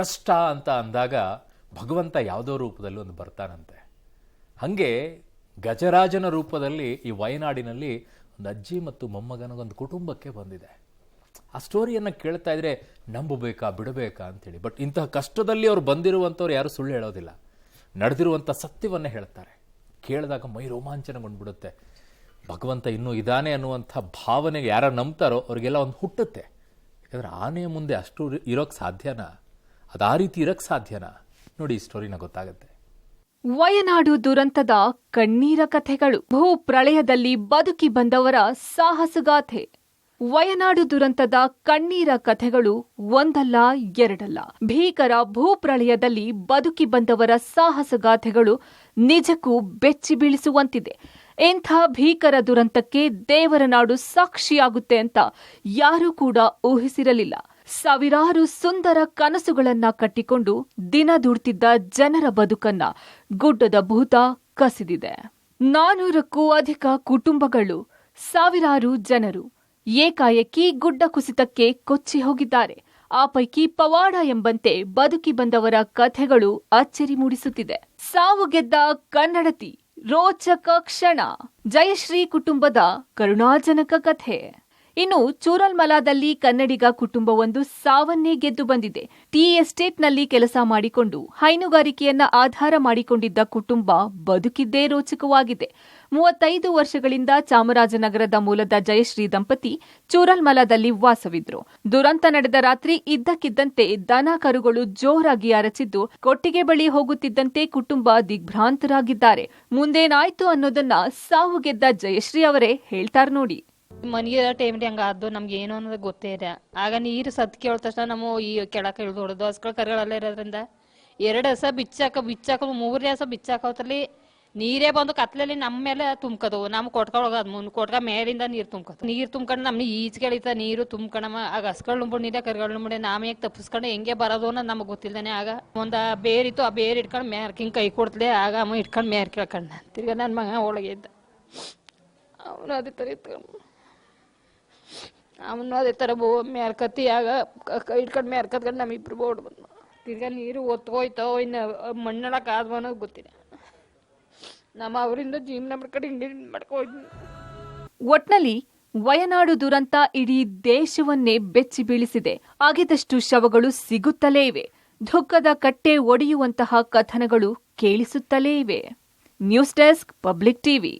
ಕಷ್ಟ ಅಂತ ಅಂದಾಗ ಭಗವಂತ ಯಾವುದೋ ರೂಪದಲ್ಲಿ ಒಂದು ಬರ್ತಾನಂತೆ. ಹಾಗೆ ಗಜರಾಜನ ರೂಪದಲ್ಲಿ ಈ ವಯನಾಡಿನಲ್ಲಿ ಒಂದು ಅಜ್ಜಿ ಮತ್ತು ಮೊಮ್ಮಗನಿಗೊಂದು ಕುಟುಂಬಕ್ಕೆ ಬಂದಿದೆ. ಆ ಸ್ಟೋರಿಯನ್ನು ಕೇಳ್ತಾ ಇದ್ರೆ ನಂಬಬೇಕಾ ಬಿಡಬೇಕಾ ಅಂತೇಳಿ. ಬಟ್ ಇಂತಹ ಕಷ್ಟದಲ್ಲಿ ಅವ್ರು ಬಂದಿರುವಂಥವ್ರು ಯಾರು ಸುಳ್ಳು ಹೇಳೋದಿಲ್ಲ, ನಡೆದಿರುವಂಥ ಸತ್ಯವನ್ನೇ ಹೇಳ್ತಾರೆ. ಕೇಳಿದಾಗ ಮೈ ರೋಮಾಂಚನಗೊಂಡ್ಬಿಡುತ್ತೆ. ಭಗವಂತ ಇನ್ನೂ ಇದ್ದಾನೆ ಅನ್ನುವಂಥ ಭಾವನೆಗೆ ಯಾರು ನಂಬ್ತಾರೋ ಅವ್ರಿಗೆಲ್ಲ ಒಂದು ಹುಟ್ಟುತ್ತೆ. ಯಾಕಂದರೆ ಆನೆಯ ಮುಂದೆ ಅಷ್ಟು ಇರೋಕ್ಕೆ ಸಾಧ್ಯನಾ? ಅದು ಆ ರೀತಿ ಇರೋಕ್ಕೆ ಸಾಧ್ಯನಾ? ನೋಡಿ, ಈ ಸ್ಟೋರಿನ ಗೊತ್ತಾಗುತ್ತೆ. ವಯನಾಡು ದುರಂತದ ಕಣ್ಣೀರ ಕಥೆಗಳು. ಭೂ ಪ್ರಳಯದಲ್ಲಿ ಬದುಕಿ ಬಂದವರ ಸಾಹಸಗಾಥೆ. ವಯನಾಡು ದುರಂತದ ಕಣ್ಣೀರ ಕಥೆಗಳು ಒಂದಲ್ಲ ಎರಡಲ್ಲ. ಭೀಕರ ಭೂಪ್ರಳಯದಲ್ಲಿ ಬದುಕಿ ಬಂದವರ ಸಾಹಸಗಾಥೆಗಳು ನಿಜಕ್ಕೂ ಬೆಚ್ಚಿ ಬೀಳಿಸುವಂತಿದೆ. ಇಂಥ ಭೀಕರ ದುರಂತಕ್ಕೆ ದೇವರ ನಾಡು ಸಾಕ್ಷಿಯಾಗುತ್ತೆ ಅಂತ ಯಾರೂ ಕೂಡ ಊಹಿಸಿರಲಿಲ್ಲ. ಸಾವಿರಾರು ಸುಂದರ ಕನಸುಗಳನ್ನ ಕಟ್ಟಿಕೊಂಡು ದಿನ ದುಡ್ತಿದ್ದ ಜನರ ಬದುಕನ್ನ ಗುಡ್ಡದ ಭೂತ ಕಸಿದಿದೆ. 400ಕ್ಕೂ ಅಧಿಕ ಕುಟುಂಬಗಳು, ಸಾವಿರಾರು ಜನರು ಏಕಾಏಕಿ ಗುಡ್ಡ ಕುಸಿತಕ್ಕೆ ಕೊಚ್ಚಿ ಹೋಗಿದ್ದಾರೆ. ಆ ಪೈಕಿ ಪವಾಡ ಎಂಬಂತೆ ಬದುಕಿ ಬಂದವರ ಕಥೆಗಳು ಅಚ್ಚರಿ ಮೂಡಿಸುತ್ತಿದೆ. ಸಾವು ಗೆದ್ದ ಕನ್ನಡತಿ, ರೋಚಕ ಕ್ಷಣ, ಜಯಶ್ರೀ ಕುಟುಂಬದ ಕರುಣಾಜನಕ ಕಥೆ. ಇನ್ನು ಚೂರಲ್ಮಲಾದಲ್ಲಿ ಕನ್ನಡಿಗ ಕುಟುಂಬವೊಂದು ಸಾವನ್ನೇ ಗೆದ್ದು ಬಂದಿದೆ. ಟೀ ಎಸ್ಟೇಟ್ನಲ್ಲಿ ಕೆಲಸ ಮಾಡಿಕೊಂಡು ಹೈನುಗಾರಿಕೆಯನ್ನ ಆಧಾರ ಮಾಡಿಕೊಂಡಿದ್ದ ಕುಟುಂಬ ಬದುಕಿದ್ದೇ ರೋಚಕವಾಗಿದೆ. 35 ವರ್ಷಗಳಿಂದ ಚಾಮರಾಜನಗರದ ಮೂಲದ ಜಯಶ್ರೀ ದಂಪತಿ ಚೂರಲ್ಮಲಾದಲ್ಲಿ ವಾಸವಿದ್ರು. ದುರಂತ ನಡೆದ ರಾತ್ರಿ ಇದ್ದಕ್ಕಿದ್ದಂತೆ ದನ ಕರುಗಳು ಜೋರಾಗಿ ಅರಚಿದ್ದು ಕೊಟ್ಟಿಗೆ ಬಳಿ ಹೋಗುತ್ತಿದ್ದಂತೆ ಕುಟುಂಬ ದಿಗ್ಭ್ರಾಂತರಾಗಿದ್ದಾರೆ. ಮುಂದೇನಾಯ್ತು ಅನ್ನೋದನ್ನ ಸಾವು ಗೆದ್ದ ಜಯಶ್ರೀ ಅವರೇ ಹೇಳ್ತಾರ ನೋಡಿ. ಮನೆಗಿರೋ ಟೈಮ್ಲಿ ಹಂಗಾದ್ದು ನಮ್ಗೆ ಏನು ಅನ್ನೋದು ಗೊತ್ತೇ ಇದೆ. ಆಗ ನೀರು ಸತ್ ಕೇಳ ತಕ್ಷಣ ನಮ್ಮ ಈ ಕೆಳಕ್ಕೆ ಇಳಿದು ಹೊಡೆದು ಹಸ್ಗಳು ಕರುಗಳೆಲ್ಲ ಇರೋದ್ರಿಂದ 2 ಹಸ ಬಿಚ್ಚಾಕ 3 ಹಸ ಬಿಚ್ಚಾಕವತ್ತಲ್ಲಿ ನೀರೇ ಬಂದು ಕತ್ಲಲ್ಲಿ ನಮ್ಮ ಮೇಲೆ ತುಂಬ್ಕದು. ನಮ್ ಕೊಟ್ಕೊಳಗದ್ ಕೊಟ್ಕ ಮೇಲಿಂದ ನೀರು ತುಂಬ್ಕೊಂಡು ನಮ್ನ ಈಚೆಗೆ ಎಳಿತ ನೀರು ತುಂಬ್ಕೊಂಡಮ್ಮ. ಆಗ ಹಸ್ಗಳು ನುಂಬಿಡಿದೆ ಕರುಗಳು ನುಂಬಿಡಿ ನಾಮ ತಪ್ಪಿಸ್ಕೊಂಡು ಹೆಂಗೆ ಬರೋದು ಅನ್ನೋದು ನಮಗೆ ಗೊತ್ತಿಲ್ದಾನೆ. ಆಗ ಒಂದ ಬೇರಿತ್ತು, ಆ ಬೇರ್ ಇಟ್ಕೊಂಡು ಮೇರ್ಕ್ ಹಿಂಗೆ ಕೈ ಕೊಡ್ತಲೆ. ಆಗ ಅಮ್ಮ ಇಟ್ಕೊಂಡು ಮೇರ್ ಕೇಳ್ಕೊಂಡ. ತಿರ್ಗ ನನ್ನ ಮಗ ಒಳಗೆ ಇದ್ದ, ಅವನು ಅದೇ ಥರ ಇತ್ತು. ಅವನು ಅದೇ ಥರ ಮೇರ್ಕತ್ತಿ ಆಗ ಇಟ್ಕೊಂಡು ಮೇರ್ಕತ್ಕೊಂಡು ನಮ್ಮಿಬ್ರು ಬೋರ್ಡ್ ಬಂದು ತಿರ್ಗಾ ನೀರು ಒತ್ಕೋಯ್ತೋ ಇನ್ನು ಮಣ್ಣೊಳಕ್ ಆದ್ವ ಅನ್ನೋದು ಗೊತ್ತಿಲ್ಲ. ನಮ್ಮ ಅವರಿಂದ ಜೀವನ ಮಾಡ್ಕೊಂಡು ಹಿಂಗೆ ಮಾಡ್ಕೋಯ್ತು. ಒಟ್ನಲ್ಲಿ ವಯನಾಡು ದುರಂತ ಇಡೀ ದೇಶವನ್ನೇ ಬೆಚ್ಚಿ ಬೀಳಿಸಿದೆ. ಆಗಿದಷ್ಟು ಶವಗಳು ಸಿಗುತ್ತಲೇ ಇವೆ. ದುಃಖದ ಕಟ್ಟೆ ಒಡೆಯುವಂತಹ ಕಥನಗಳು ಕೇಳಿಸುತ್ತಲೇ ಇವೆ. News desk, public TV.